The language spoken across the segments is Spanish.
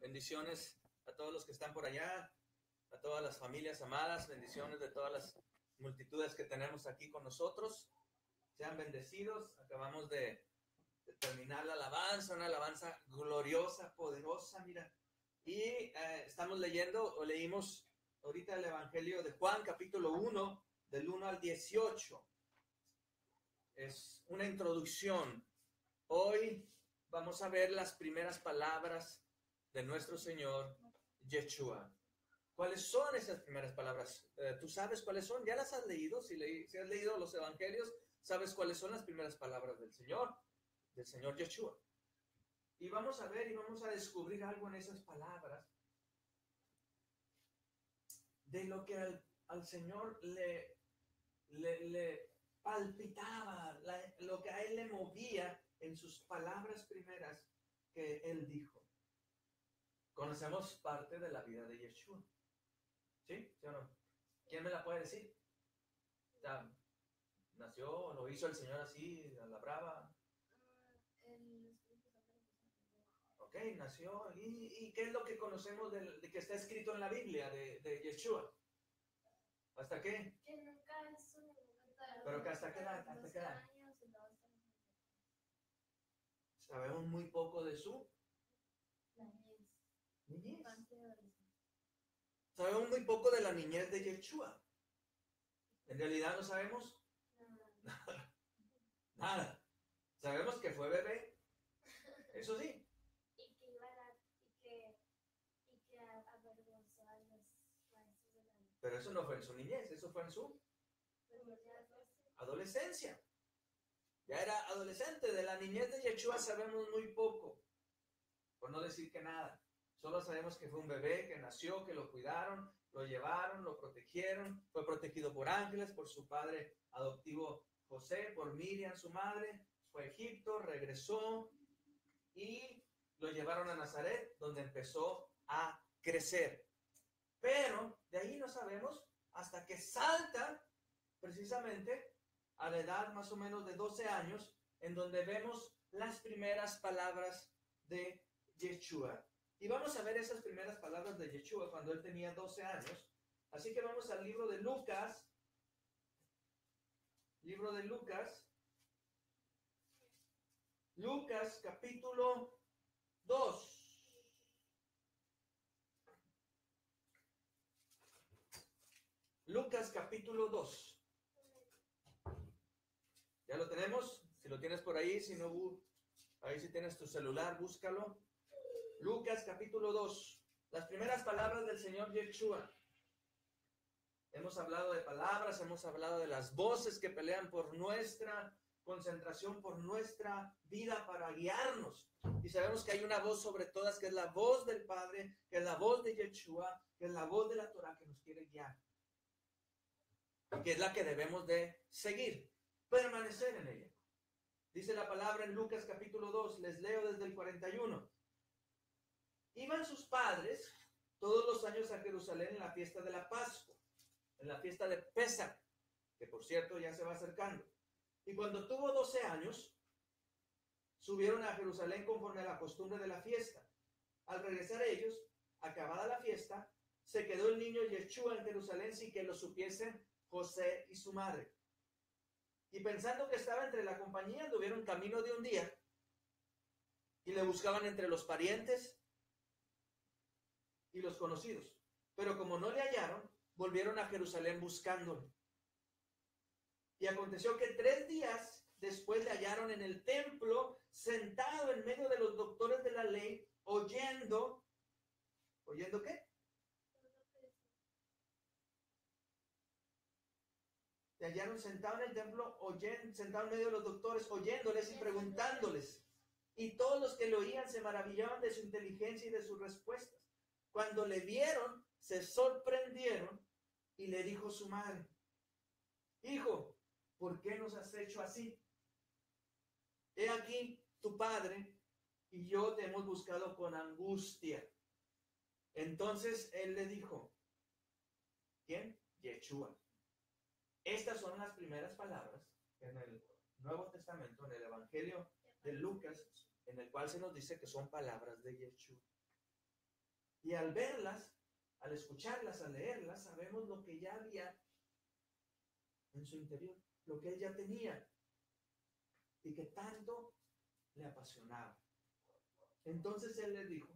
Bendiciones a todos los que están por allá, a todas las familias amadas, bendiciones de todas las multitudes que tenemos aquí con nosotros. Sean bendecidos. Acabamos de terminar la alabanza, una alabanza gloriosa, poderosa, mira. Y estamos leyendo, o leímos ahorita el Evangelio de Juan, capítulo 1, del 1 al 18. Es una introducción. Hoy vamos a ver las primeras palabras de nuestro Señor Yeshua. ¿Cuáles son esas primeras palabras? ¿Tú sabes cuáles son? ¿Ya las has leído? Si has leído los evangelios, sabes cuáles son las primeras palabras del Señor Yeshua. Y vamos a ver y vamos a descubrir algo en esas palabras de lo que al Señor le palpitaba, lo que a Él le movía en sus palabras primeras que Él dijo. Conocemos parte de la vida de Yeshua. ¿Sí? ¿Sí o no? ¿Quién me la puede decir? O sea, nació, lo hizo el Señor así, a la brava. El Espíritu Santo. Ok, nació. ¿Y qué es lo que conocemos de que está escrito en la Biblia de Yeshua? ¿Hasta qué? Que nunca es un ¿Pero que hasta qué edad? ¿Hasta qué edad? años y luego hasta los 20. Sabemos muy poco de su La niñez. niñez. Infancia y adolescencia. Sabemos muy poco de la niñez de Yeshua. En realidad no sabemos Nada. nada. Sabemos que fue bebé. Eso sí. Y que iba a y que avergonzó a los maestros de la ley. Pero eso no fue en su niñez, eso fue en su Pero ya adolescencia. Ya era adolescente. De la niñez de Yeshua sabemos muy poco. Por no decir que nada. Solo sabemos que fue un bebé, que nació, que lo cuidaron, lo llevaron, lo protegieron. Fue protegido por ángeles, por su padre adoptivo José, por Miriam, su madre. Fue a Egipto, regresó y lo llevaron a Nazaret, donde empezó a crecer. Pero de ahí no sabemos hasta que salta precisamente a la edad más o menos de 12 años, en donde vemos las primeras palabras de Yeshua. Y vamos a ver esas primeras palabras de Yeshua cuando él tenía 12 años. Así que vamos al libro de Lucas. Libro de Lucas. Lucas capítulo 2. Lucas capítulo 2. ¿Ya lo tenemos? Si lo tienes por ahí, si no, ahí si tienes tu celular, búscalo. Lucas capítulo 2. Las primeras palabras del Señor Yeshua. Hemos hablado de palabras, hemos hablado de las voces que pelean por nuestra concentración, por nuestra vida para guiarnos. Y sabemos que hay una voz sobre todas, que es la voz del Padre, que es la voz de Yeshua, que es la voz de la Torah que nos quiere guiar. Y que es la que debemos de seguir, permanecer en ella. Dice la palabra en Lucas capítulo 2, les leo desde el 41. Iban sus padres todos los años a Jerusalén en la fiesta de la Pascua, en la fiesta de Pesach, que por cierto ya se va acercando. Y cuando tuvo 12 años, subieron a Jerusalén conforme a la costumbre de la fiesta. Al regresar ellos, acabada la fiesta, se quedó el niño Yeshua en Jerusalén sin que lo supiesen José y su madre. Y pensando que estaba entre la compañía, anduvieron camino de un día y le buscaban entre los parientes y los conocidos. Pero como no le hallaron, volvieron a Jerusalén buscándolo. Y aconteció que 3 días después le hallaron en el templo, sentado en medio de los doctores de la ley, oyendo. ¿Oyendo qué? Le hallaron sentado en el templo, sentado en medio de los doctores, oyéndoles y preguntándoles. Y todos los que le oían se maravillaban de su inteligencia y de sus respuestas. Cuando le vieron, se sorprendieron y le dijo su madre: Hijo, ¿por qué nos has hecho así? He aquí tu padre y yo te hemos buscado con angustia. Entonces él le dijo, ¿quién? Yeshua. Estas son las primeras palabras en el Nuevo Testamento, en el Evangelio de Lucas, en el cual se nos dice que son palabras de Yeshua. Y al verlas, al escucharlas, al leerlas, sabemos lo que ya había en su interior, lo que él ya tenía y que tanto le apasionaba. Entonces él les dijo,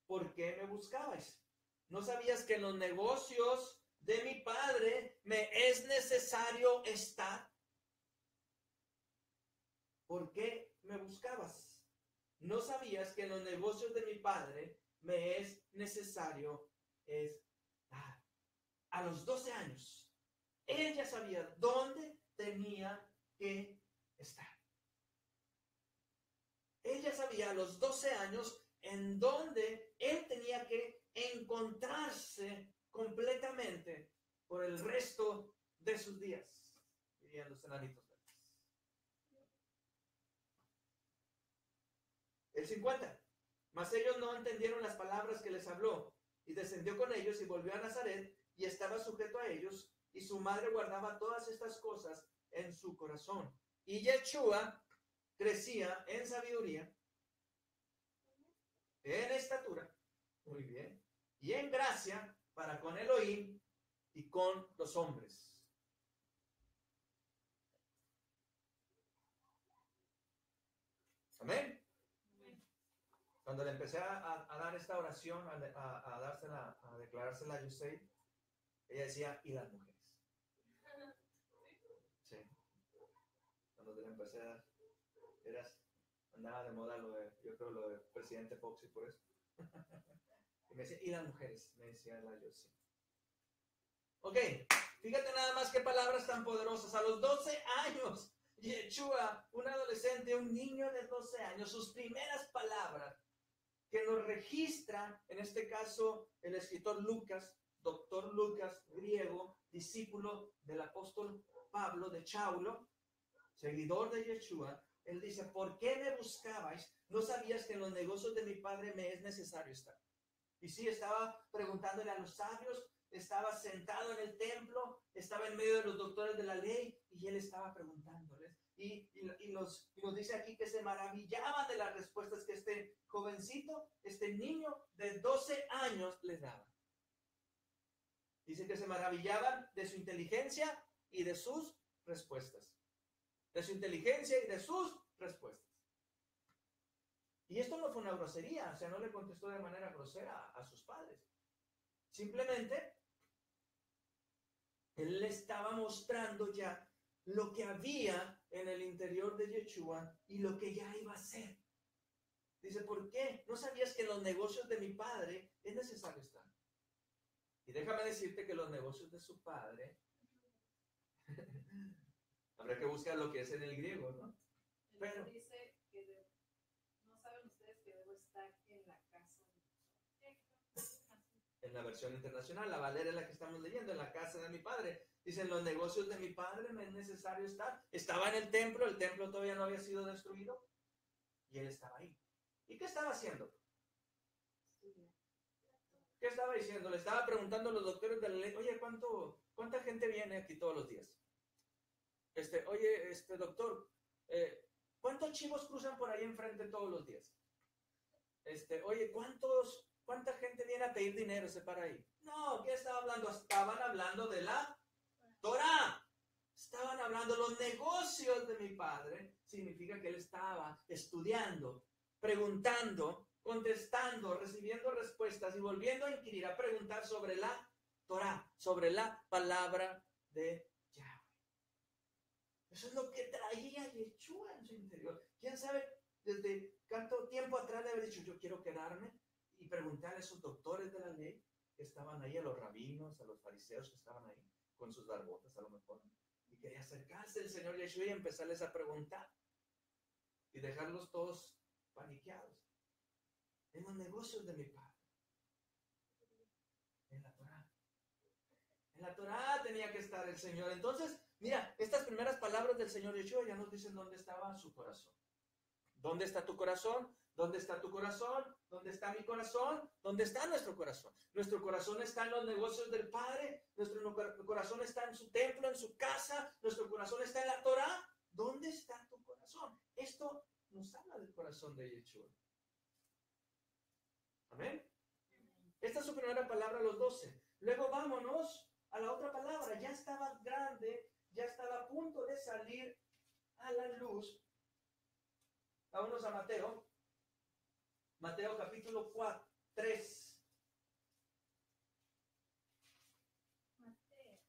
¿por qué me buscabais? ¿No sabías que en los negocios de mi padre me es necesario estar? ¿Por qué me buscabas? ¿No sabías que en los negocios de mi padre me es necesario estar? A los 12 años, él ya sabía dónde tenía que estar. Él ya sabía a los 12 años en dónde él tenía que encontrarse completamente por el resto de sus días, dirían los enanitos verdes. El 50. Mas ellos no entendieron las palabras que les habló, y descendió con ellos y volvió a Nazaret, y estaba sujeto a ellos, y su madre guardaba todas estas cosas en su corazón. Y Yeshua crecía en sabiduría, en estatura, muy bien, y en gracia para con Elohim y con los hombres. Amén. Cuando le empecé a dar esta oración, a dársela, a declarársela a Yosei, ella decía, ¿y las mujeres? Sí. Cuando te la empecé a dar, andaba de moda yo creo lo de presidente Fox y por eso. Y me decía, ¿y las mujeres? Me decía la Yosei. Ok, fíjate nada más qué palabras tan poderosas. A los 12 años, Yeshua, un adolescente, un niño de 12 años, sus primeras palabras que nos registra, en este caso, el escritor Lucas, doctor Lucas, griego, discípulo del apóstol Pablo de Chaulo, seguidor de Yeshua, él dice, ¿por qué me buscabais? ¿No sabías que en los negocios de mi padre me es necesario estar? Y sí, estaba preguntándole a los sabios, estaba sentado en el templo, estaba en medio de los doctores de la ley, y él estaba preguntándoles. Y nos dice aquí que se maravillaban de las respuestas que este jovencito, este niño de 12 años les daba. Dice que se maravillaban de su inteligencia y de sus respuestas. De su inteligencia y de sus respuestas. Y esto no fue una grosería, o sea, no le contestó de manera grosera a sus padres. Simplemente, él le estaba mostrando ya lo que había en el interior de Yeshua y lo que ya iba a ser. Dice, ¿por qué? ¿No sabías que en los negocios de mi padre es necesario estar? Y déjame decirte que los negocios de su padre, habrá que buscar lo que es en el griego, ¿no? Pero dice que no saben ustedes que debo estar en la casa. En la versión internacional, la Valera es la que estamos leyendo, en la casa de mi padre. Dicen, los negocios de mi padre me es necesario estar. Estaba en el templo todavía no había sido destruido, y él estaba ahí. ¿Y qué estaba haciendo? ¿Qué estaba diciendo? Le estaba preguntando a los doctores de la ley, oye, ¿cuánta gente viene aquí todos los días? Oye, doctor, ¿cuántos chivos cruzan por ahí enfrente todos los días? Oye, ¿cuánta gente viene a pedir dinero? Se para ahí. No, ¿qué estaba hablando? Estaban hablando de la Torah. Estaban hablando los negocios de mi padre. Significa que él estaba estudiando, preguntando, contestando, recibiendo respuestas y volviendo a inquirir, a preguntar sobre la Torah, sobre la palabra de Yahweh. Eso es lo que traía Yeshua en su interior. ¿Quién sabe desde cuánto tiempo atrás de haber dicho, yo quiero quedarme y preguntar a esos doctores de la ley que estaban ahí, a los rabinos, a los fariseos que estaban ahí, con sus barbotas a lo mejor, y quería acercarse al Señor Yeshua y empezarles a preguntar y dejarlos todos paniqueados? En los negocios de mi padre, en la Torah. En la Torah tenía que estar el Señor. Entonces, mira, estas primeras palabras del Señor Yeshua ya nos dicen dónde estaba su corazón. ¿Dónde está tu corazón? ¿Dónde está tu corazón? ¿Dónde está mi corazón? ¿Dónde está nuestro corazón? Nuestro corazón está en los negocios del Padre. Nuestro corazón está en su templo, en su casa. Nuestro corazón está en la Torah. ¿Dónde está tu corazón? Esto nos habla del corazón de Yeshua. Amén. Esta es su primera palabra a los 12. Luego vámonos a la otra palabra. Ya estaba grande, ya estaba a punto de salir a la luz. Vámonos a Mateo. Mateo capítulo 3. Mateo.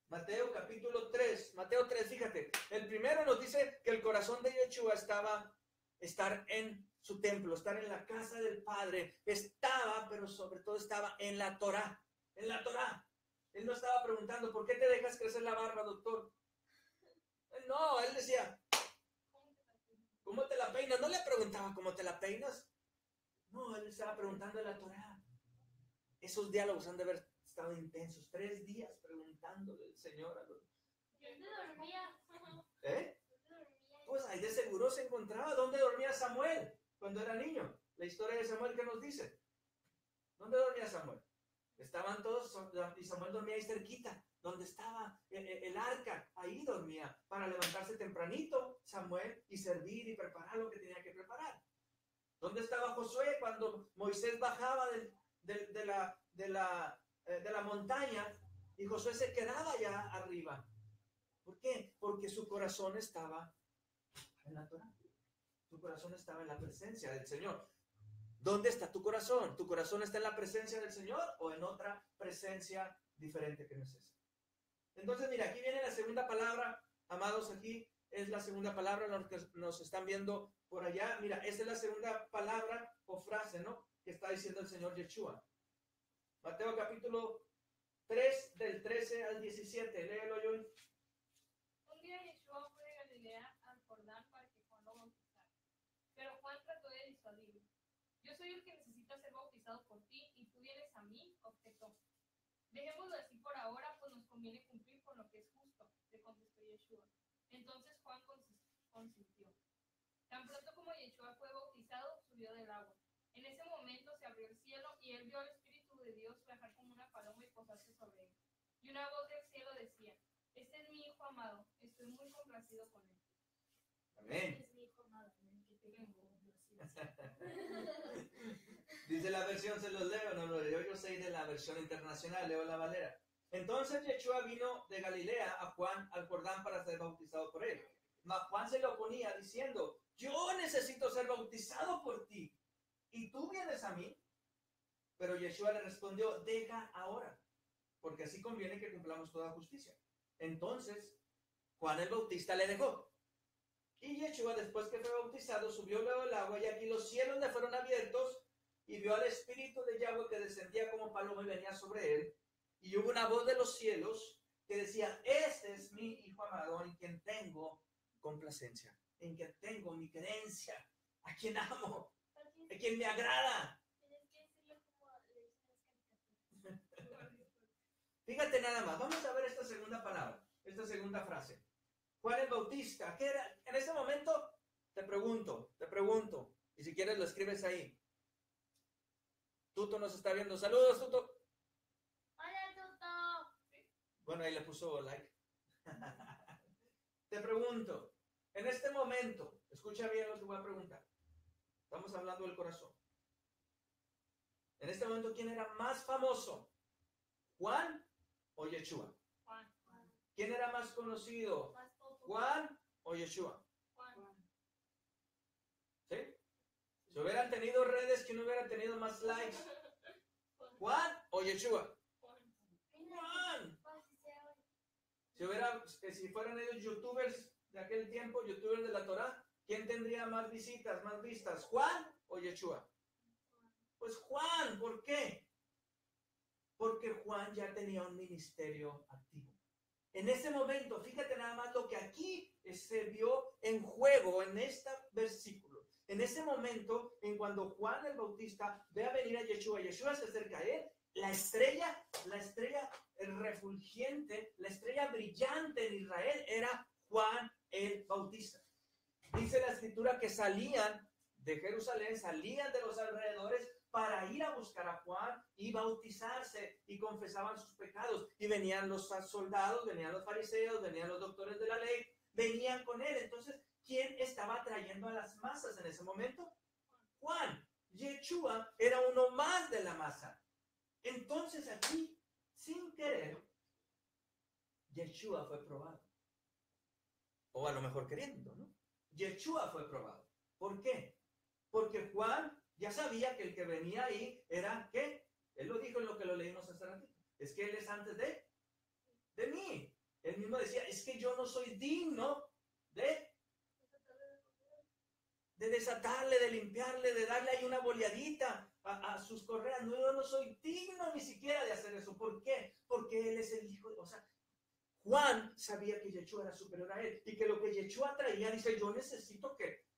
Mateo capítulo 3. Mateo 3, fíjate. El primero nos dice que el corazón de Yeshua estaba estar en su templo, estar en la casa del Padre. Estaba, pero sobre todo estaba en la Torá. En la Torá. Él no estaba preguntando, ¿por qué te dejas crecer la barba, doctor? No, él decía, ¿cómo te la peinas? No le preguntaba, ¿cómo te la peinas? No, él estaba preguntando de la Torá. Esos diálogos han de haber estado intensos. 3 días preguntándole al Señor. ¿Dónde dormía? ¿Eh? ¿Dónde dormía? Pues ahí de seguro se encontraba. ¿Dónde dormía Samuel cuando era niño? La historia de Samuel, ¿qué nos dice? ¿Dónde dormía Samuel? Estaban todos, y Samuel dormía ahí cerquita, donde estaba el arca, ahí dormía, para levantarse tempranito Samuel y servir y preparar lo que tenía que preparar. ¿Dónde estaba Josué cuando Moisés bajaba de la montaña y Josué se quedaba allá arriba? ¿Por qué? Porque su corazón estaba en la Torá. Su corazón estaba en la presencia del Señor. ¿Dónde está tu corazón? ¿Tu corazón está en la presencia del Señor o en otra presencia diferente que no es esa? Entonces, mira, aquí viene la segunda palabra, amados, aquí es la segunda palabra, los que nos están viendo por allá. Mira, esa es la segunda palabra o frase, ¿no? Que está diciendo el Señor Yeshua. Mateo capítulo 3, del 13 al 17. Léelo, yo. Un día Yeshua fue de Galilea al Jordán para que Juan lo bautizara. Pero Juan trató de disuadirlo. Yo soy el que necesita ser bautizado por ti y tú vienes a mí, objetó. Dejémoslo así por ahora, pues nos conviene cumplir con lo que es justo, le contestó Yeshua. Entonces Juan consintió. Tan pronto como Yeshua fue bautizado, subió del agua. En ese momento se abrió el cielo y él vio al Espíritu de Dios bajar como una paloma y posarse sobre él. Y una voz del cielo decía, este es mi Hijo amado, estoy muy complacido con él. Amén. Es mi hijo amado, en el que tengo complacencia. Dice la versión, se los leo, no lo leo, yo soy de la versión internacional, leo la Valera. Entonces Yeshua vino de Galilea a Juan al Jordán para ser bautizado por él. Mas Juan se lo oponía diciendo, yo necesito ser bautizado por ti, ¿y tú vienes a mí? Pero Yeshua le respondió, deja ahora, porque así conviene que cumplamos toda justicia. Entonces Juan el Bautista le dejó. Y Yeshua, después que fue bautizado, subió luego del agua, y aquí los cielos le fueron abiertos, y vio al Espíritu de Yahweh que descendía como paloma y venía sobre él. Y hubo una voz de los cielos que decía, este es mi Hijo amado, en quien tengo complacencia, en quien tengo mi querencia, a quien amo, a quien me agrada. Tienes que decirlo como le dicen las caricaturas. Fíjate nada más, vamos a ver esta segunda palabra, esta segunda frase. Juan el Bautista, ¿qué era? En ese momento te pregunto, y si quieres lo escribes ahí. Tuto nos está viendo, saludos Tuto. Hola, Tuto. Bueno, ahí le puso like. Te pregunto, en este momento, escucha bien lo que voy a preguntar. Estamos hablando del corazón. En este momento, ¿quién era más famoso? ¿Juan o Yeshua? Juan. ¿Quién era más conocido? Más Tuto. ¿Juan o Yeshua? Juan. ¿Sí? Si hubieran tenido redes, ¿quién hubiera tenido más likes? ¿Juan o Yeshua? Juan. Si fueran ellos youtubers de aquel tiempo, youtubers de la Torá, ¿quién tendría más visitas, más vistas? ¿Juan o Yeshua? Pues Juan, ¿por qué? Porque Juan ya tenía un ministerio activo. En ese momento, fíjate nada más lo que aquí se vio en juego en este versículo. En ese momento, en cuando Juan el Bautista ve a venir a Yeshua, Yeshua se acerca a él, la estrella refulgente, la estrella brillante en Israel era Juan el Bautista. Dice la escritura que salían de Jerusalén, salían de los alrededores para ir a buscar a Juan y bautizarse, y confesaban sus pecados, y venían los soldados, venían los fariseos, venían los doctores de la ley, venían con él. Entonces, ¿quién estaba trayendo a las masas en ese momento? Juan. Yeshua era uno más de la masa. Entonces aquí, sin querer, Yeshua fue probado. O a lo mejor queriendo, ¿no? Yeshua fue probado. ¿Por qué? Porque Juan ya sabía que el que venía ahí era, ¿qué? Él lo dijo en lo que lo leímos hace ratito. Es que él es antes de mí. Él mismo decía, es que yo no soy digno de desatarle, de limpiarle, de darle ahí una boleadita a sus correas. No, yo no soy digno ni siquiera de hacer eso. ¿Por qué? Porque él es el hijo. O sea, Juan sabía que Yeshua era superior a él y que lo que Yeshua traía, dice, yo necesito que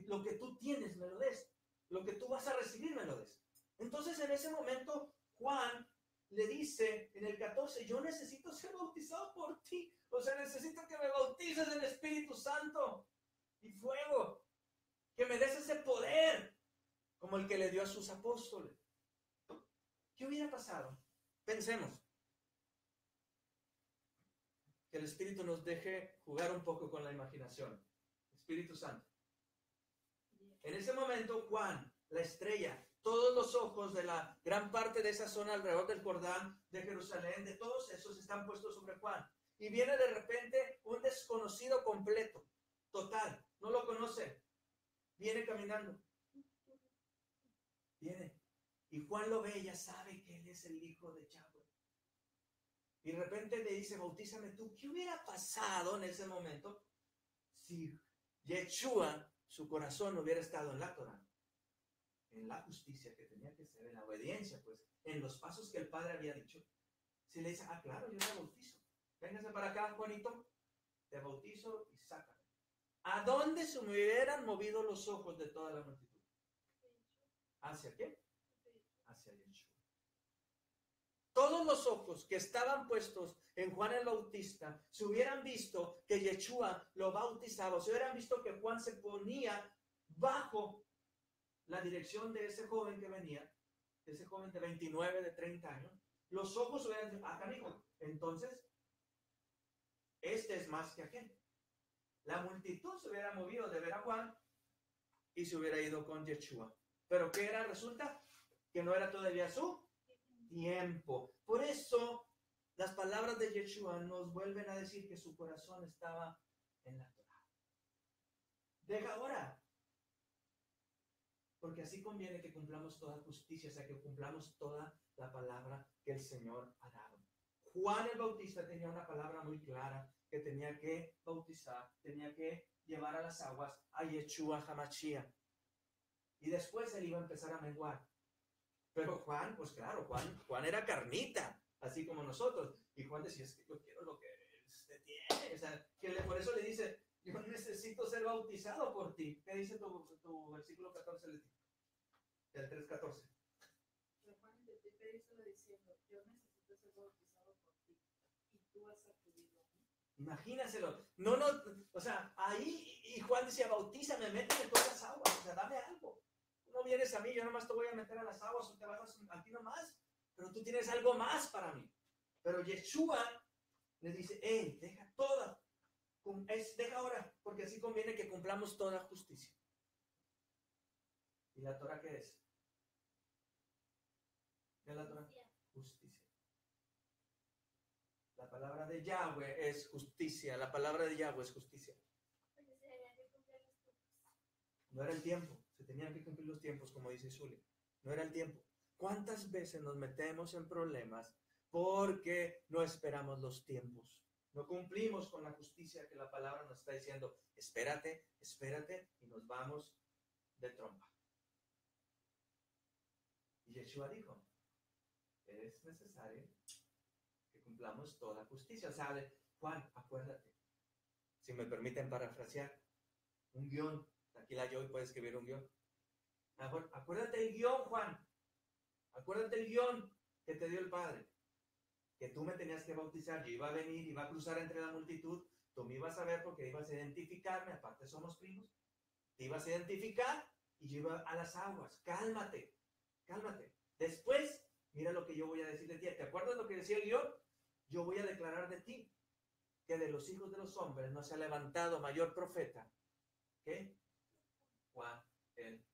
lo que tú tienes me lo des. Lo que tú vas a recibir me lo des. Entonces en ese momento Juan le dice en el 14, yo necesito ser bautizado por ti. O sea, necesito que me bautices en el Espíritu Santo y fuego. Que me des ese poder como el que le dio a sus apóstoles. ¿Qué hubiera pasado? Pensemos. Que el Espíritu nos deje jugar un poco con la imaginación. Espíritu Santo. En ese momento, Juan, la estrella, todos los ojos de la gran parte de esa zona alrededor del Jordán, de Jerusalén, de todos esos están puestos sobre Juan. Y viene de repente un desconocido completo, total, no lo conoce. Viene caminando. Viene. Y Juan lo ve y ya sabe que él es el hijo de Yahweh. Y de repente le dice, bautízame tú. ¿Qué hubiera pasado en ese momento si Yeshua, su corazón, hubiera estado en la Torah? En la justicia que tenía que ser, en la obediencia, pues, en los pasos que el Padre había dicho. Si le dice, claro, yo te bautizo. Véngase para acá, Juanito. Te bautizo y sácame. ¿A dónde se me hubieran movido los ojos de toda la multitud? ¿Hacia qué? Hacia Yeshua. Todos los ojos que estaban puestos en Juan el Bautista, se hubieran visto que Yeshua lo bautizaba, se hubieran visto que Juan se ponía bajo la dirección de ese joven que venía, de ese joven de 29, de 30 años, los ojos hubieran dicho, canijo, entonces, este es más que aquel. La multitud se hubiera movido de ver a Juan y se hubiera ido con Yeshua. Pero ¿qué era? Resulta que no era todavía su tiempo. Por eso las palabras de Yeshua nos vuelven a decir que su corazón estaba en la Torah. Deja ahora. Porque así conviene que cumplamos toda justicia, o sea, que cumplamos toda la palabra que el Señor ha dado. Juan el Bautista tenía una palabra muy clara, que tenía que bautizar, tenía que llevar a las aguas a Yeshua HaMashiach. Y después él iba a empezar a menguar. Pero Juan, pues claro, Juan era carnita, así como nosotros. Y Juan decía, es que yo quiero lo que usted tiene. O sea, por eso le dice, yo necesito ser bautizado por ti. ¿Qué dice tu versículo 14? Del 3:14. Pero Juan interpreta eso diciendo, yo necesito ser bautizado por ti. Y tú has acudido a mí. Imagínaselo. No, o sea, ahí, y Juan decía, bautízame, méteme todas las aguas, o sea, dame algo. No vienes a mí, yo nomás te voy a meter a las aguas o te vas a ti nomás, pero tú tienes algo más para mí. Pero Yeshua le dice, deja toda, deja ahora, porque así conviene que cumplamos toda justicia. ¿Y la Torah qué es? ¿Qué es la Torah? Justicia. La palabra de Yahweh es justicia, la palabra de Yahweh es justicia. No era el tiempo. Se tenían que cumplir los tiempos, como dice Zuli. No era el tiempo. ¿Cuántas veces nos metemos en problemas porque no esperamos los tiempos? No cumplimos con la justicia que la palabra nos está diciendo. Espérate, y nos vamos de trompa. Y Yeshua dijo, es necesario que cumplamos toda justicia. O sea, Juan, acuérdate, si me permiten parafrasear, un guión. Aquí la Joy puede escribir un guión. Acuérdate el guión, Juan. Acuérdate el guión que te dio el Padre. Que tú me tenías que bautizar. Yo iba a venir, iba a cruzar entre la multitud. Tú me ibas a ver porque ibas a identificarme. Aparte somos primos. Te ibas a identificar y yo iba a las aguas. Cálmate. Después, mira lo que yo voy a decir de ti. ¿Te acuerdas lo que decía el guión? Yo voy a declarar de ti que de los hijos de los hombres no se ha levantado mayor profeta que Juan el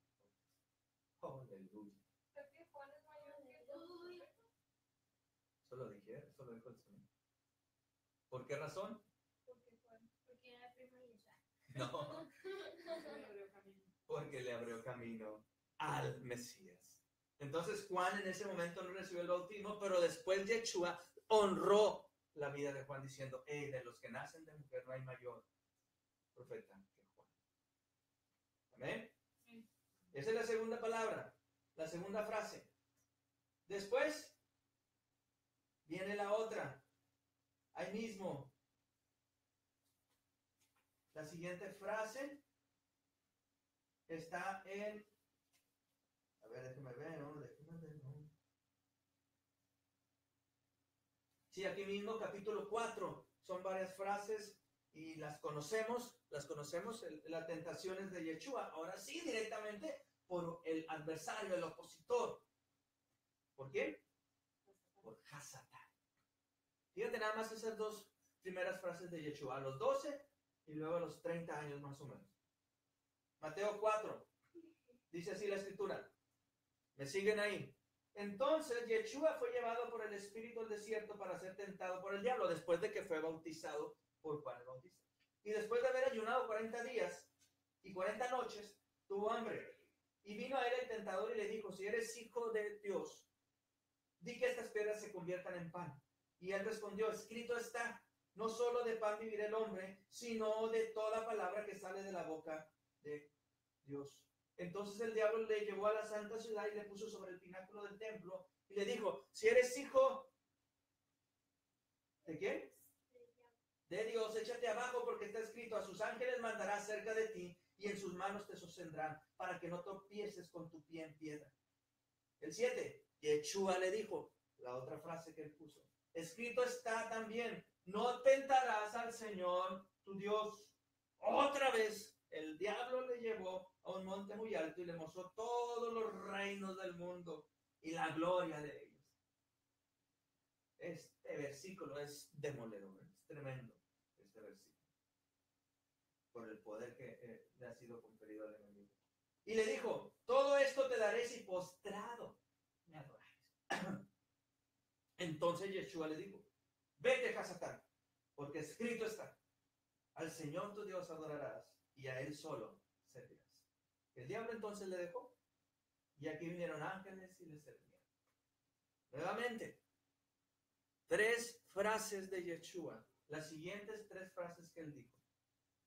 Bautista. Aleluya. Porque Juan es mayor que tú. Eso lo dijo el Señor. ¿Por qué razón? Porque era primo de Yeshua. No, porque le abrió camino al Mesías. Entonces Juan en ese momento no recibió el bautismo, pero después Yeshua honró la vida de Juan diciendo, de los que nacen de mujer no hay mayor profeta que Juan. ¿Amén? Sí. Esa es la segunda palabra, la segunda frase. Después viene la otra. Ahí mismo. La siguiente frase está en... A ver, déjeme ver, ¿no? Sí, aquí mismo, capítulo 4. Son varias frases y las conocemos, las tentaciones de Yeshua. Ahora sí, directamente por el adversario, el opositor. ¿Por quién? Por Hasatán. Fíjate nada más esas dos primeras frases de Yeshua, a los 12 y luego a los 30 años más o menos. Mateo 4, dice así la escritura. ¿Me siguen ahí? Entonces Yeshua fue llevado por el Espíritu al desierto para ser tentado por el diablo, después de que fue bautizado por Juan el Bautista. Y después de haber ayunado 40 días y 40 noches, tuvo hambre. Y vino a él el tentador y le dijo, si eres hijo de Dios, di que estas piedras se conviertan en pan. Y él respondió, escrito está, no solo de pan vivirá el hombre, sino de toda palabra que sale de la boca de Dios. Entonces el diablo le llevó a la santa ciudad y le puso sobre el pináculo del templo y le dijo, si eres hijo, ¿de quién? De Dios, échate abajo porque está escrito, a sus ángeles mandará cerca de ti y en sus manos te sostendrán para que no tropieces con tu pie en piedra. El 7, Yeshua le dijo, la otra frase que él puso, escrito está también, no tentarás al Señor tu Dios. Otra vez el diablo le llevó a un monte muy alto y le mostró todos los reinos del mundo y la gloria de ellos. Este versículo es demoledor, es tremendo este versículo, por el poder que le ha sido conferido al enemigo. Y le dijo, todo esto te daré si postrado me adorares. Entonces Yeshua le dijo, vete, Hasatán, porque escrito está, al Señor tu Dios adorarás y a Él solo servirás. El diablo entonces le dejó y aquí vinieron ángeles y le servían. Nuevamente, 3 frases de Yeshua, las siguientes 3 frases que él dijo.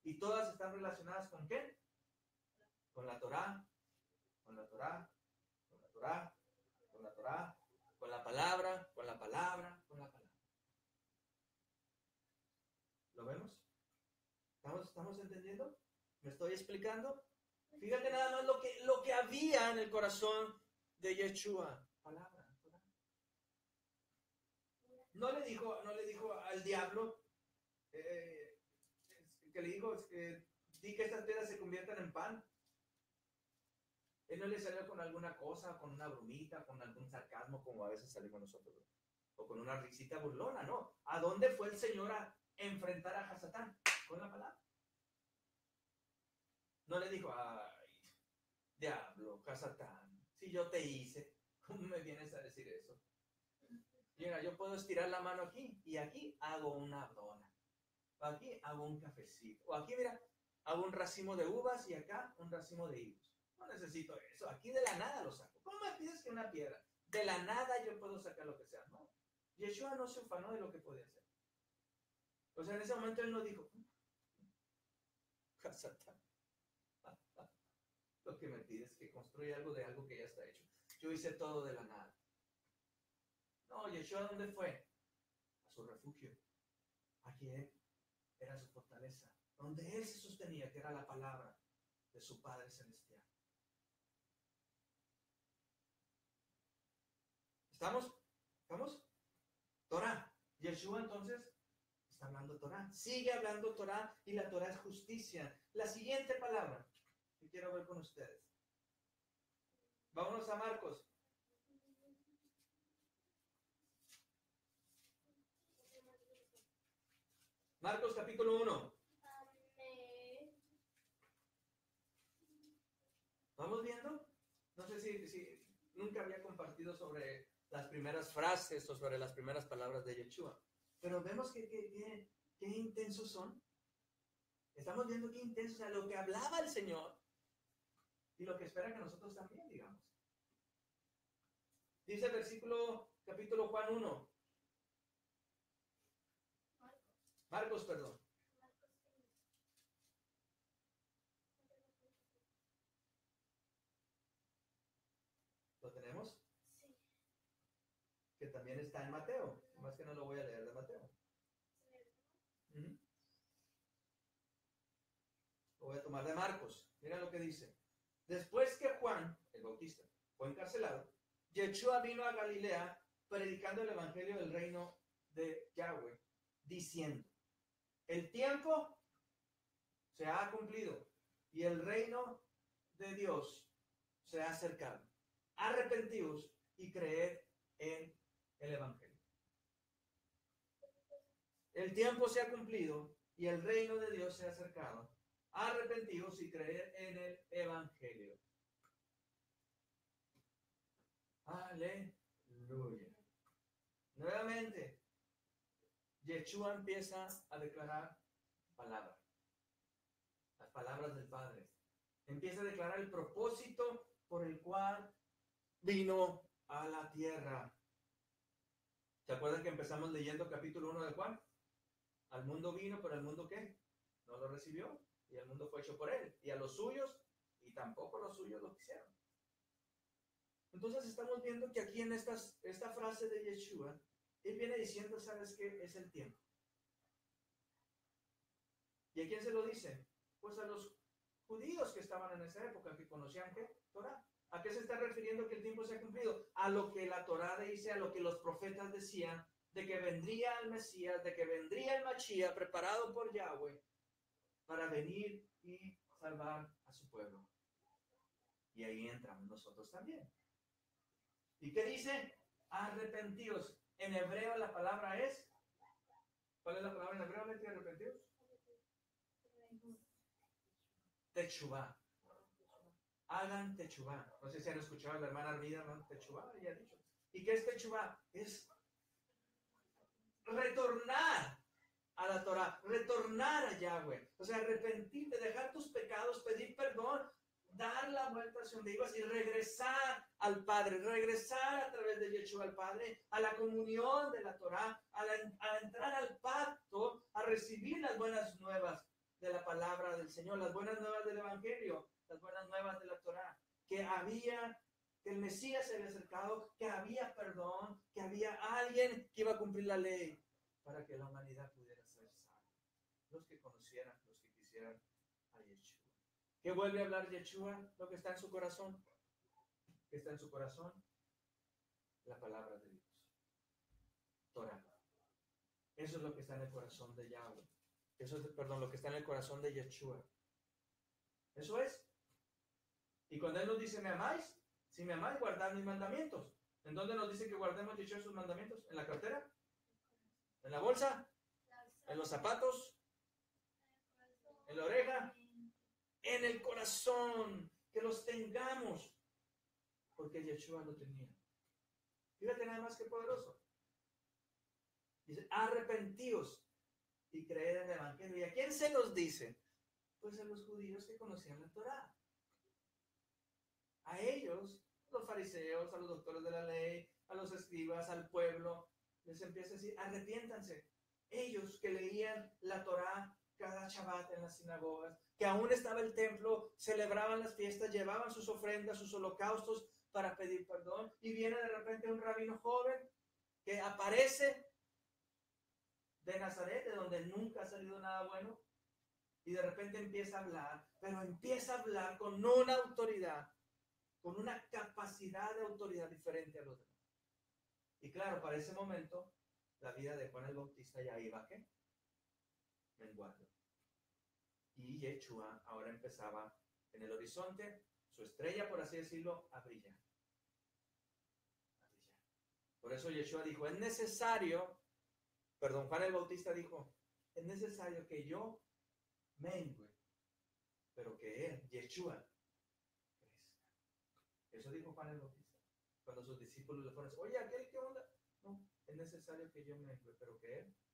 Y todas están relacionadas con ¿qué? Con la Torá, con la Torá, con la Torá, con la Torá, con la palabra, con la palabra, con la palabra. ¿Lo vemos? ¿Estamos entendiendo? ¿Me estoy explicando? Fíjate nada más lo que había en el corazón de Yeshua. Palabra. No le dijo al diablo que le dijo di que estas piedras se conviertan en pan. Él no le salió con alguna cosa, con una bromita, con algún sarcasmo, como a veces salimos nosotros, o con una risita burlona, no. ¿A dónde fue el Señor a enfrentar a Hasatán? Con la palabra. No le dijo, ay, diablo, Hasatán, si yo te hice, ¿cómo me vienes a decir eso? Mira, yo puedo estirar la mano aquí y aquí hago una dona. O aquí hago un cafecito. O aquí, mira, hago un racimo de uvas y acá un racimo de higos. No necesito eso. Aquí de la nada lo saco. ¿Cómo me pides que una piedra? De la nada yo puedo sacar lo que sea. No. Yeshua no se ufanó de lo que podía hacer. O sea, en ese momento él no dijo, Hasatán, lo que me pides es que construya algo de algo que ya está hecho. Yo hice todo de la nada. No, Yeshua, ¿dónde fue? A su refugio. Aquí era su fortaleza. Donde él se sostenía, que era la palabra de su Padre Celestial. ¿Estamos? Torah. Yeshua entonces está hablando Torah. Sigue hablando Torah y la Torah es justicia. La siguiente palabra que quiero ver con ustedes. Vámonos a Marcos. Marcos capítulo 1. ¿Vamos viendo? No sé si nunca había compartido sobre las primeras frases o sobre las primeras palabras de Yeshua. Pero vemos qué intensos son. Estamos viendo qué intensos, o sea, lo que hablaba el Señor y lo que espera que nosotros también digamos. Dice el versículo, capítulo Juan 1. Marcos, perdón. ¿Lo tenemos? Sí. Que también está en Mateo. Más que no lo voy a leer de Mateo. Ujú. Lo voy a tomar de Marcos. Mira lo que dice. Después que Juan, el Bautista, fue encarcelado, Yeshua vino a Galilea predicando el evangelio del reino de Yahweh, diciendo: el tiempo se ha cumplido y el reino de Dios se ha acercado. Arrepentíos y creed en el evangelio. El tiempo se ha cumplido y el reino de Dios se ha acercado. Arrepentíos y creed en el evangelio. Aleluya. Nuevamente, Yeshua empieza a declarar palabras. Las palabras del Padre. Empieza a declarar el propósito por el cual vino a la tierra. ¿Se acuerdan que empezamos leyendo capítulo 1 de Juan? Al mundo vino, pero al mundo ¿qué? No lo recibió. Y el mundo fue hecho por él. Y a los suyos, y tampoco los suyos lo quisieron. Entonces estamos viendo que aquí en esta frase de Yeshua, él viene diciendo, ¿sabes qué? Es el tiempo. ¿Y a quién se lo dice? Pues a los judíos que estaban en esa época, que conocían ¿qué? Torah. ¿A qué se está refiriendo que el tiempo se ha cumplido? A lo que la Torah dice, a lo que los profetas decían, de que vendría el Mesías, de que vendría el Mashiach preparado por Yahweh para venir y salvar a su pueblo. Y ahí entramos nosotros también. ¿Y qué dice? Arrepentíos. En hebreo la palabra es, ¿cuál es la palabra en hebreo de arrepentíos? Techuvá. Hagan techuvá. No sé si han escuchado a la hermana Armida, ¿no? Techuvá, ella ha dicho. ¿Y qué es techuvá? Es retornar a la Torah, retornar a Yahweh. O sea, arrepentirte, dejar tus pecados, pedir perdón, dar la vuelta hacia donde ibas y regresar al Padre, regresar a través de Yeshua al Padre, a la comunión de la Torah, a entrar al pacto, a recibir las buenas nuevas de la palabra del Señor, las buenas nuevas del Evangelio, las buenas nuevas de la Torah, que el Mesías se había acercado, que había perdón, que había alguien que iba a cumplir la ley para que la humanidad pudiera ser salva. Los que conocieran, los que quisieran a Yeshua. ¿Qué vuelve a hablar Yeshua? Lo que está en su corazón. ¿Qué está en su corazón? La palabra de Dios. Torah. Eso es lo que está en el corazón de Yahweh. Eso es, lo que está en el corazón de Yeshua. Eso es. Y cuando Él nos dice, ¿me amáis? Si me amáis, guardad mis mandamientos. ¿En dónde nos dice que guardemos Yeshua sus mandamientos? ¿En la cartera? ¿En la bolsa? ¿En los zapatos? ¿En la oreja? En el corazón. Que los tengamos. Porque Yeshua lo tenía. Fíjate nada más que poderoso. Dice, arrepentíos y creed en el Evangelio. ¿Y a quién se los dice? Pues a los judíos que conocían la Torah. A ellos, los fariseos, a los doctores de la ley, a los escribas, al pueblo, les empieza a decir, arrepiéntanse. Ellos que leían la Torah cada Shabbat en las sinagogas, que aún estaba el templo, celebraban las fiestas, llevaban sus ofrendas, sus holocaustos para pedir perdón, y viene de repente un rabino joven que aparece de Nazaret, de donde nunca ha salido nada bueno, y de repente empieza a hablar, pero empieza a hablar con una autoridad, con una capacidad de autoridad diferente a los demás. Y claro, para ese momento, la vida de Juan el Bautista ya iba, ¿qué? Menguando. Y Yeshua ahora empezaba en el horizonte, su estrella, por así decirlo, a brillar. Por eso Yeshua dijo, es necesario, Juan el Bautista dijo, es necesario que yo mengue, pero que él, Yeshua, crezca. Eso dijo Juan el Bautista. Cuando sus discípulos le fueron, oye, aquel, ¿qué onda? No, es necesario que yo mengue, pero que él crezca.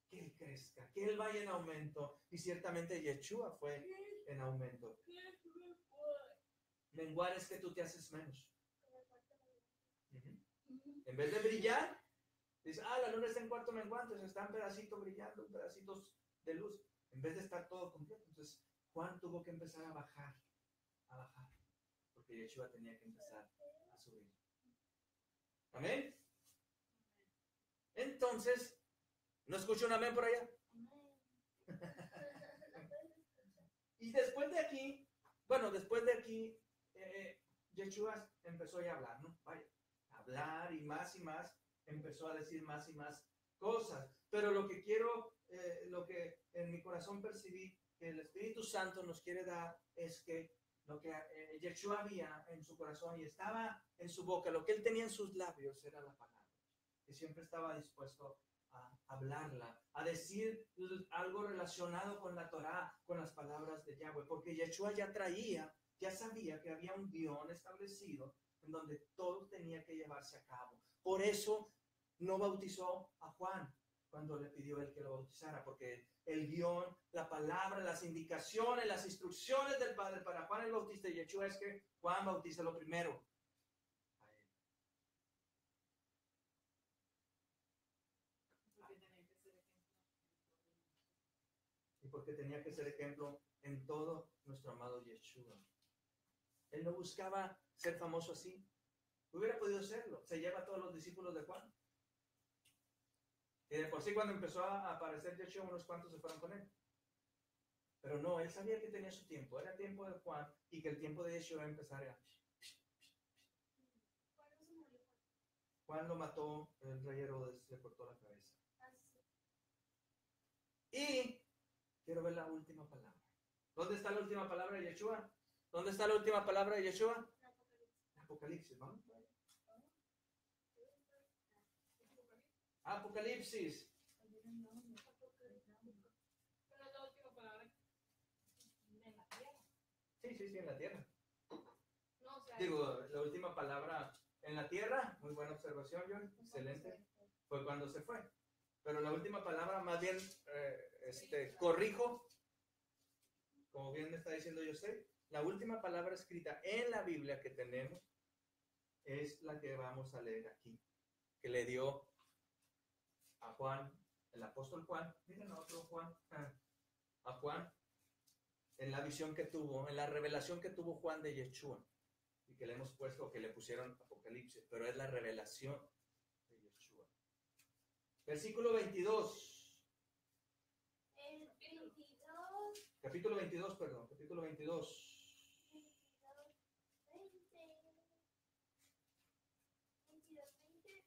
Que él crezca, que él vaya en aumento. Y ciertamente Yeshua fue en aumento. Menguar es que tú te haces menos. Ujú. En vez de brillar, dice, la luna está en cuarto menguante, entonces está un pedacito brillando, pedacitos de luz, en vez de estar todo completo. Entonces, Juan tuvo que empezar a bajar, porque Yeshua tenía que empezar a subir. ¿Amén? Entonces, ¿no escucho un amén por allá? Y después de aquí, Yeshua empezó ya a hablar, ¿no? Vaya, a hablar y más, empezó a decir más y más cosas. Pero lo que quiero, lo que en mi corazón percibí que el Espíritu Santo nos quiere dar es que lo que Yeshua había en su corazón y estaba en su boca, lo que él tenía en sus labios era la palabra. Que siempre estaba dispuesto a hablarla, a decir algo relacionado con la Torá, con las palabras de Yahweh, porque Yeshua ya sabía que había un guión establecido en donde todo tenía que llevarse a cabo. Por eso no bautizó a Juan cuando le pidió él que lo bautizara, porque el guión, la palabra, las indicaciones, las instrucciones del Padre para Juan el Bautista y Yeshua es que Juan bautiza lo primero. Y porque tenía que ser ejemplo en todo nuestro amado Yeshua. Él no buscaba ser famoso así. Hubiera podido serlo. Se lleva a todos los discípulos de Juan. Y de por sí cuando empezó a aparecer Yeshua, unos cuantos se fueron con él. Pero no, él sabía que tenía su tiempo. Era tiempo de Juan y que el tiempo de Yeshua empezaría. Juan lo mató, el rey Herodes le cortó la cabeza. Y quiero ver la última palabra. ¿Dónde está la última palabra de Yeshua? ¿Dónde está la última palabra de Yeshua? Apocalipsis, ¿vamos? Apocalipsis. Pero es la última palabra en la tierra. Sí, en la tierra. No, o sea, Digo, la última palabra en la tierra, muy buena observación, John, excelente, fue cuando se fue. Pero la última palabra, más bien, corrijo, como bien me está diciendo José, la última palabra escrita en la Biblia que tenemos es la que vamos a leer aquí, que le dio a Juan, el apóstol Juan, miren a otro Juan, a Juan, en la visión que tuvo, en la revelación que tuvo Juan de Yeshua, y que le hemos puesto, que le pusieron Apocalipsis, pero es la revelación de Yeshua. Versículo 22. Capítulo 22. 22, 20.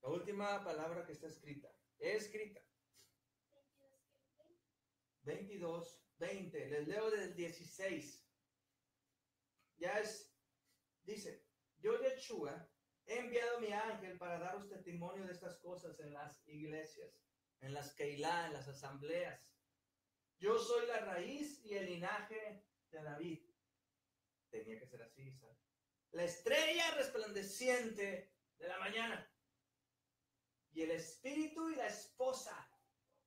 La última palabra que está escrita. 22, 20. Les leo del 16. Dice, yo Yeshua he enviado mi ángel para daros testimonio de estas cosas en las iglesias, en las Keilah, en las asambleas. Yo soy la raíz y el linaje de David. Tenía que ser así, ¿sabes? La estrella resplandeciente de la mañana. Y el espíritu y la esposa.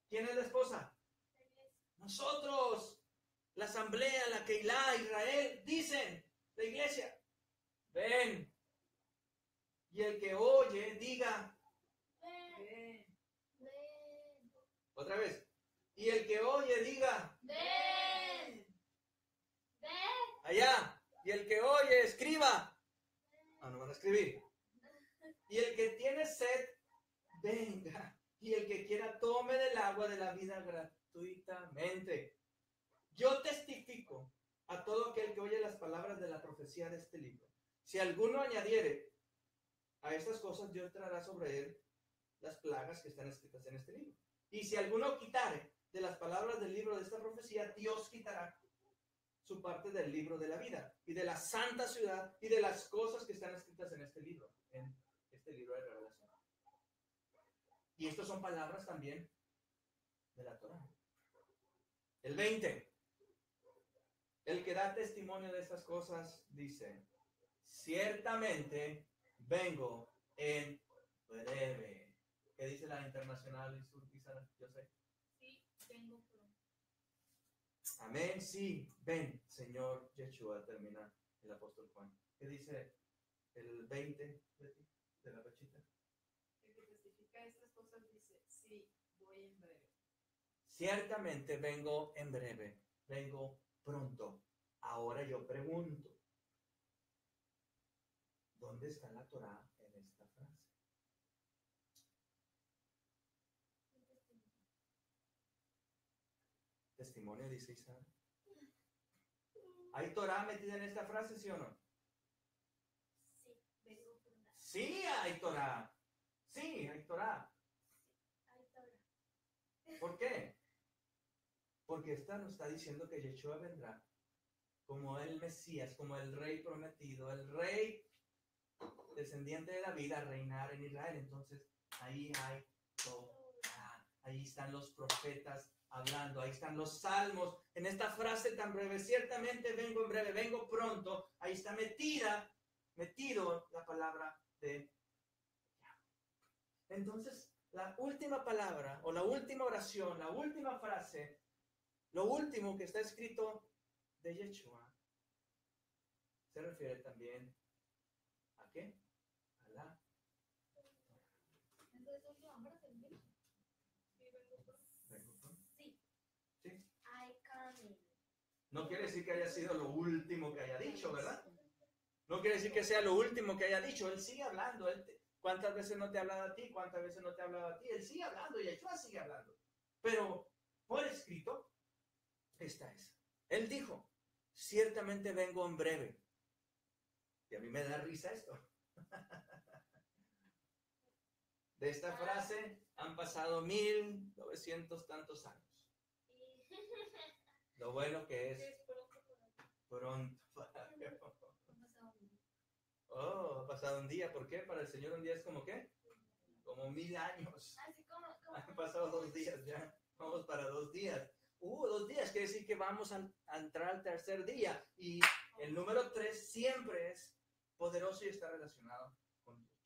¿Quién es la esposa? Nosotros, la asamblea, la Keilah, Israel, dicen, la iglesia, ven. Y el que oye, diga, Ven. otra vez. Y el que oye, diga, Ven. allá. Y el que oye, escriba. No van a escribir. Y el que tiene sed, venga. Y el que quiera, tome del agua de la vida gratuitamente. Yo testifico a todo aquel que oye las palabras de la profecía de este libro. Si alguno añadiere a estas cosas, Dios traerá sobre él las plagas que están escritas en este libro. Y si alguno quitare de las palabras del libro de esta profecía, Dios quitará su parte del libro de la vida y de la santa ciudad y de las cosas que están escritas en este libro de Revelación. Y estas son palabras también de la Torá. El 20. El que da testimonio de estas cosas dice, ciertamente vengo en breve. ¿Qué dice la Internacional y Surquizana? Yo sé. Sí, vengo pronto. Amén, sí, ven, Señor Yeshua, termina el apóstol Juan. ¿Qué dice el 20 de la pachita? El que testifica estas cosas dice, sí, voy en breve. Ciertamente vengo en breve, vengo pronto. Ahora yo pregunto, ¿dónde está la Torá en esta frase? Testimonio, dice Isabel. ¿Hay Torá metida en esta frase, sí o no? Sí, vengo pronto. Sí, hay Torá. Sí, hay Torá. Hay Torah. ¿Por qué? Porque esta nos está diciendo que Yeshua vendrá como el Mesías, como el rey prometido, el rey descendiente de David a reinar en Israel. Entonces, ahí hay Torá. Ahí están los profetas hablando, ahí están los salmos. En esta frase tan breve, ciertamente vengo en breve, vengo pronto. Ahí está metido la palabra de Yahweh. Entonces, la última palabra o la última oración, la última frase, lo último que está escrito de Yeshua, se refiere también ¿a qué? A la Entonces, última frase, ¿sí? Sí, vengo pronto. vengo pronto. Sí, Sí. I come. No quiere decir que haya sido lo último que haya dicho, ¿verdad? No quiere decir que sea lo último que haya dicho. Él sigue hablando. ¿Cuántas veces no te ha hablado a ti? ¿Cuántas veces no te ha hablado a ti? Él sigue hablando y Yeshua sigue hablando. Pero por escrito, esta es. Él dijo, ciertamente vengo en breve. Y a mí me da risa esto. De esta frase han pasado 1900 tantos años. Lo bueno que es Es pronto. pronto. Oh, ha pasado un día. ¿Por qué? Para el Señor un día es como ¿qué? Como 1000 años. Así como Han pasado 2 días ya. Vamos para 2 días. 2 días quiere decir que vamos a entrar al tercer día. Y el número 3 siempre es poderoso y está relacionado con Yeshua.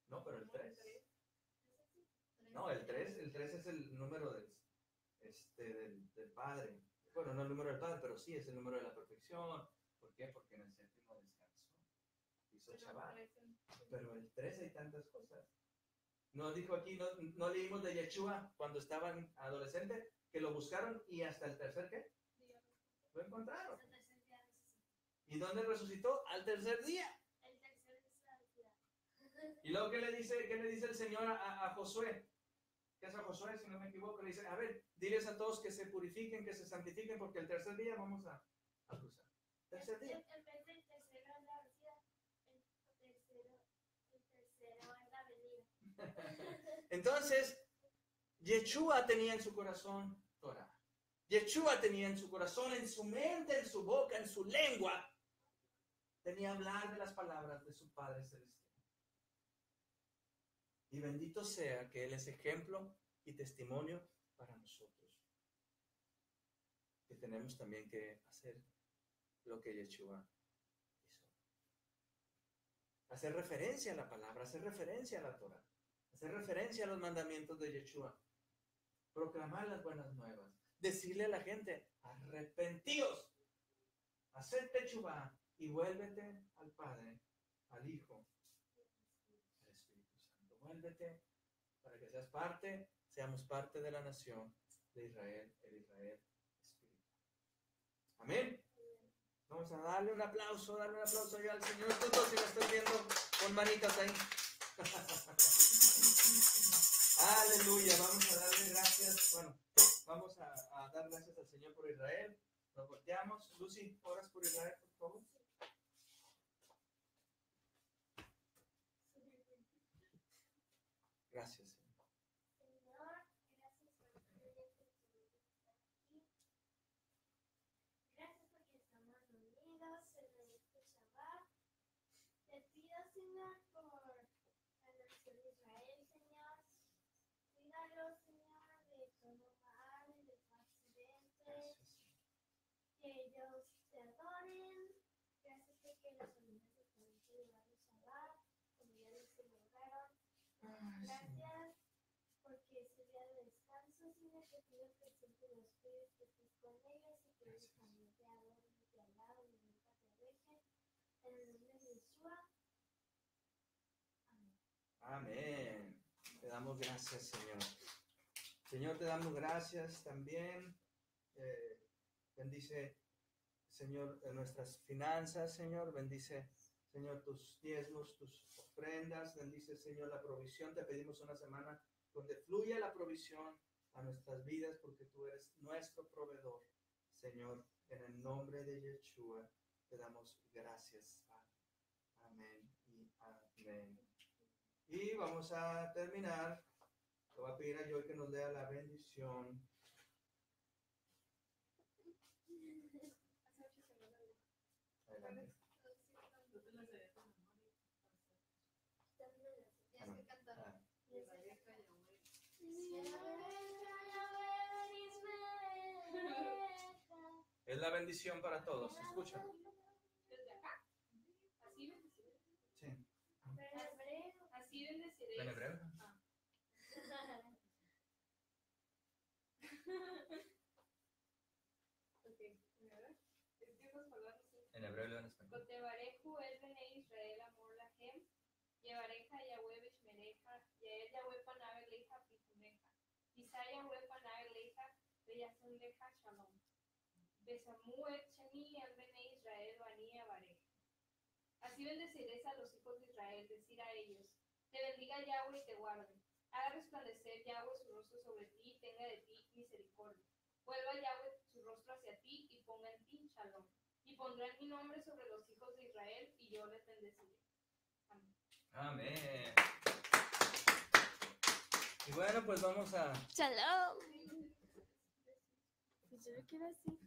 No, pero el 3. No, el 3 es el número del Padre. Bueno, no el número del Padre, pero sí es el número de la perfección. ¿Por qué? Porque en el séptimo descansó. Hizo Shabbat. Pero el 3 hay tantas cosas. Nos dijo aquí, no leímos de Yeshua cuando estaban adolescentes, que lo buscaron y hasta el tercer ¿qué? Lo encontraron. ¿Y dónde resucitó? Al tercer día. El tercero es la ciudad. Y luego, ¿qué le dice el Señor a Josué? ¿Qué es a Josué, si no me equivoco? Le dice, a ver, diles a todos que se purifiquen, que se santifiquen, porque el tercer día vamos a cruzar. Tercer día. En vez del tercero es la ciudad, el tercero es la venida. Entonces, Yeshua tenía en su corazón Torah. Yeshua tenía en su corazón, en su mente, en su boca, en su lengua, tenía hablar de las palabras de su Padre Celestial. Y bendito sea que Él es ejemplo y testimonio para nosotros. Que tenemos también que hacer lo que Yeshua hizo. Hacer referencia a la palabra, hacer referencia a la Torah, hacer referencia a los mandamientos de Yeshua. Proclamar las buenas nuevas. Decirle a la gente, arrepentíos, haced techuvá y vuélvete al Padre, al Hijo, al Espíritu Santo. Vuélvete para que seamos parte de la nación de Israel, el Israel espiritual. Amén. Vamos a darle un aplauso ya al Señor. Todos, si lo estoy viendo con manitas ahí. Aleluya, vamos a darle gracias. Bueno, vamos a dar gracias al Señor por Israel. Nos volteamos. Lucy, oras por Israel, por favor. Gracias, Señor. Señor, gracias por el privilegio de poder estar aquí. Gracias porque estamos reunidos en este Shabbat. Te pido, Señor, por la nación de Israel, Señor. Cuídalos, Señor, de todo mal, de Dios te adoren. Gracias porque las familias de pudiste llevarlos a dar, como ya lo celebraron. Gracias porque es el día de descanso, Señor, te pido que siempre los cuides, que estés con ellos y que ellos también te adoren y te alaben y nunca te dejen. En el nombre de Yeshua. Amén. Amén. Te damos gracias, Señor. Señor, te damos gracias también. Bendice, Señor, nuestras finanzas, Señor. Bendice, Señor, tus diezmos, tus ofrendas. Bendice, Señor, la provisión. Te pedimos una semana donde fluya la provisión a nuestras vidas porque tú eres nuestro proveedor. Señor, en el nombre de Yeshua, te damos gracias, Padre. Amén y amén. Y vamos a terminar. Le voy a pedir a Joy que nos lea la bendición. Adelante. Yo te las daré con amor y Tienes que cantar. Ah, y la vieja Yahweh. es la bendición para todos. ¿Se escucha? Desde acá. Así bendeciré. Sí. Así bendeciré. ¿En hebreo? Ok, ¿verdad? Es que esas palabras sí. En hebreo y en español. Cotebareju el bene Israel amor lahem, Yevareja Yahweh bishmereja, Yael Yahweh panav leja pituneja, Isai Yahweh panav leja, Beyasun leja shalom. Besamu et sheni el bene Israel vani avareja. Así bendeciréis a los hijos de Israel, decir a ellos, te bendiga Yahweh y te guarde. Haga resplandecer Yahweh su rostro sobre ti y tenga de ti misericordia. Vuelva Yahweh su rostro hacia ti y ponga en ti shalom. Y pondrán mi nombre sobre los hijos de Israel y yo les bendeciré. Amén. Amén. Y bueno, pues vamos a... Shalom. Pues yo lo quiero así.